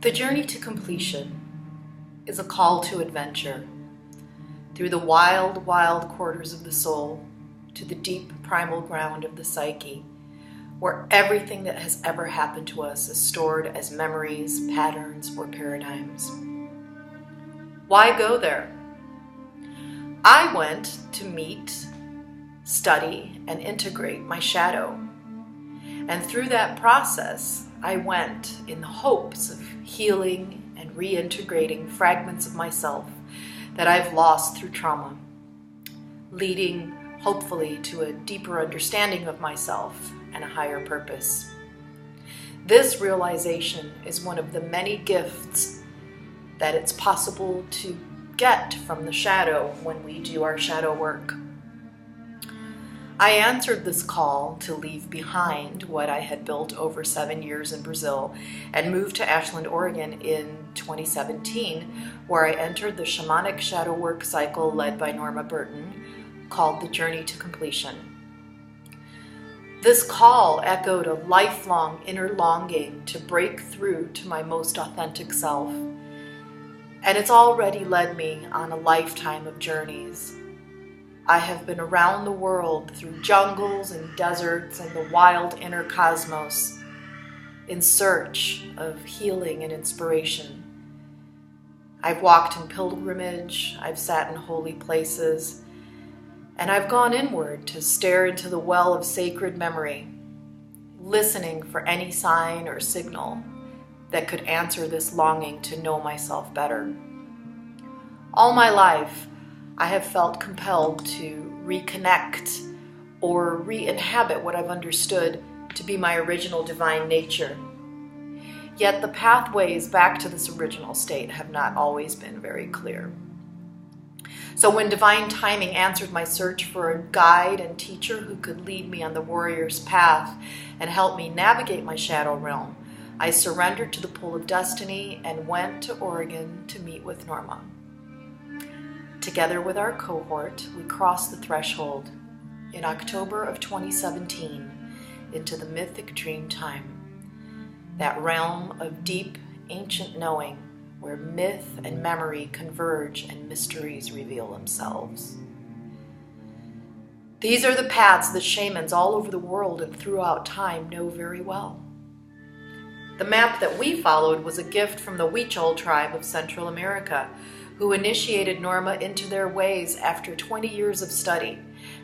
The journey to completion is a call to adventure through the wild, wild quarters of the soul to the deep primal ground of the psyche, where everything that has ever happened to us is stored as memories, patterns, or paradigms. Why go there? I went to meet, study, and integrate my shadow. And through that process, I went in the hopes of healing and reintegrating fragments of myself that I've lost through trauma, leading hopefully to a deeper understanding of myself and a higher purpose. This realization is one of the many gifts that it's possible to get from the shadow when we do our shadow work. I answered this call to leave behind what I had built over 7 years in Brazil and moved to Ashland, Oregon in 2017, where I entered the shamanic shadow work cycle led by Norma Burton, called The Journey to Completion. This call echoed a lifelong inner longing to break through to my most authentic self, and it's already led me on a lifetime of journeys. I have been around the world through jungles and deserts and the wild inner cosmos in search of healing and inspiration. I've walked in pilgrimage, I've sat in holy places, and I've gone inward to stare into the well of sacred memory, listening for any sign or signal that could answer this longing to know myself better. All my life, I have felt compelled to reconnect or re-inhabit what I've understood to be my original divine nature. Yet the pathways back to this original state have not always been very clear. So when divine timing answered my search for a guide and teacher who could lead me on the warrior's path and help me navigate my shadow realm, I surrendered to the pull of destiny and went to Oregon to meet with Norma. Together with our cohort, we crossed the threshold in October of 2017 into the mythic dream time, that realm of deep, ancient knowing where myth and memory converge and mysteries reveal themselves. These are the paths that shamans all over the world and throughout time know very well. The map that we followed was a gift from the Huichol tribe of Central America, who initiated Norma into their ways after 20 years of study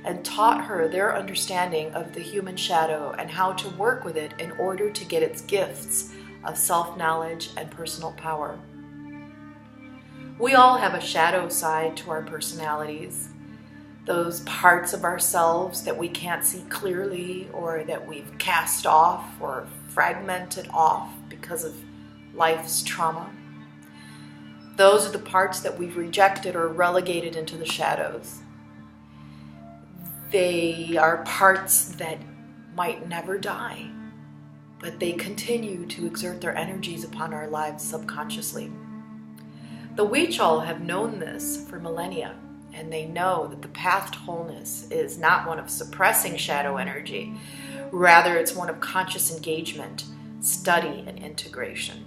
and taught her their understanding of the human shadow and how to work with it in order to get its gifts of self-knowledge and personal power. We all have a shadow side to our personalities, those parts of ourselves that we can't see clearly or that we've cast off or fragmented off because of life's trauma. Those are the parts that we've rejected or relegated into the shadows. They are parts that might never die, but they continue to exert their energies upon our lives subconsciously. The Huichol have known this for millennia, and they know that the path to wholeness is not one of suppressing shadow energy. Rather, it's one of conscious engagement, study, and integration.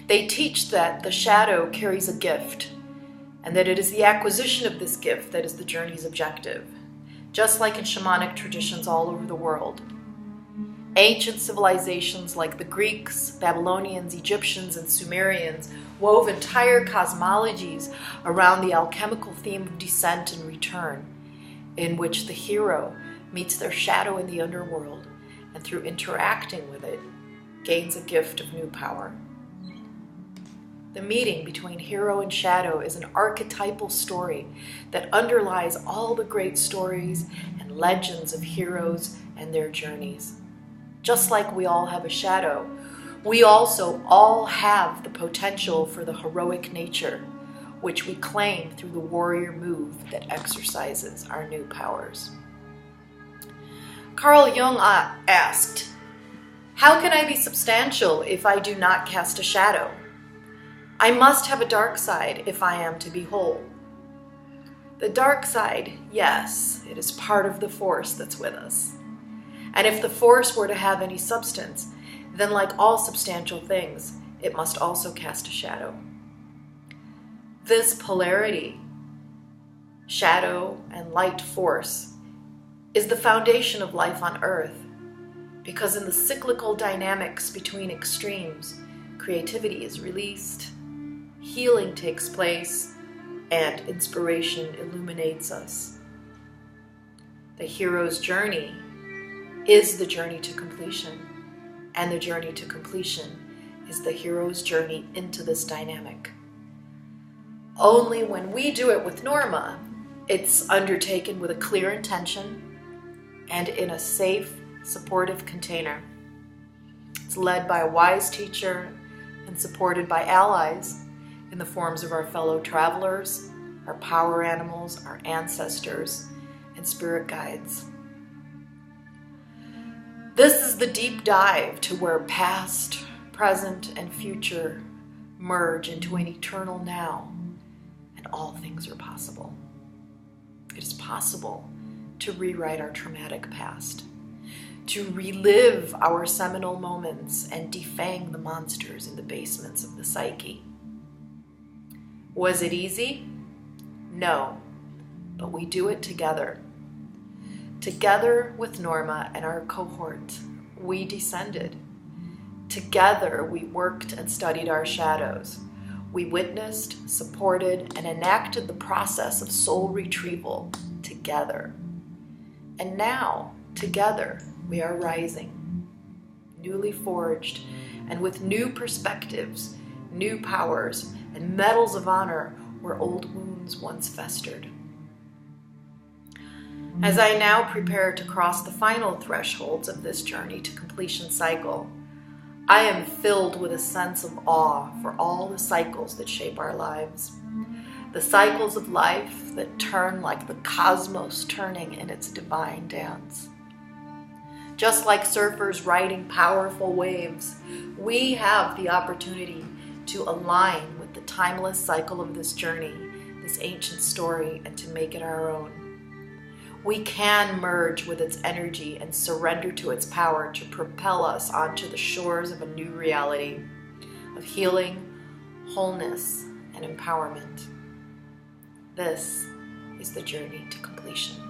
They teach that the shadow carries a gift, and that it is the acquisition of this gift that is the journey's objective, just like in shamanic traditions all over the world. Ancient civilizations like the Greeks, Babylonians, Egyptians, and Sumerians wove entire cosmologies around the alchemical theme of descent and return, in which the hero meets their shadow in the underworld, and through interacting with it, gains a gift of new power. The meeting between hero and shadow is an archetypal story that underlies all the great stories and legends of heroes and their journeys. Just like we all have a shadow, we also all have the potential for the heroic nature, which we claim through the warrior move that exercises our new powers. Carl Jung asked, "How can I be substantial if I do not cast a shadow? I must have a dark side if I am to be whole." The dark side, yes, it is part of the force that's with us. And if the force were to have any substance, then like all substantial things, it must also cast a shadow. This polarity, shadow and light force, is the foundation of life on Earth, because in the cyclical dynamics between extremes, creativity is released, healing takes place, and inspiration illuminates us. The hero's journey is the journey to completion, and the journey to completion is the hero's journey into this dynamic. Only when we do it with Norma, it's undertaken with a clear intention and in a safe, supportive container. It's led by a wise teacher and supported by allies in the forms of our fellow travelers, our power animals, our ancestors, and spirit guides. This is the deep dive to where past, present, and future merge into an eternal now, and all things are possible. It is possible to rewrite our traumatic past, to relive our seminal moments and defang the monsters in the basements of the psyche. Was it easy? No, but we do it together. Together with Norma and our cohort, we descended. Together we worked and studied our shadows. We witnessed, supported, and enacted the process of soul retrieval together. And now, together, we are rising, newly forged, and with new perspectives, new powers, and medals of honor where old wounds once festered. As I now prepare to cross the final thresholds of this journey to completion cycle, I am filled with a sense of awe for all the cycles that shape our lives. The cycles of life that turn like the cosmos turning in its divine dance. Just like surfers riding powerful waves, we have the opportunity to align with the timeless cycle of this journey, this ancient story, and to make it our own. We can merge with its energy and surrender to its power to propel us onto the shores of a new reality of healing, wholeness, and empowerment. This is the journey to completion.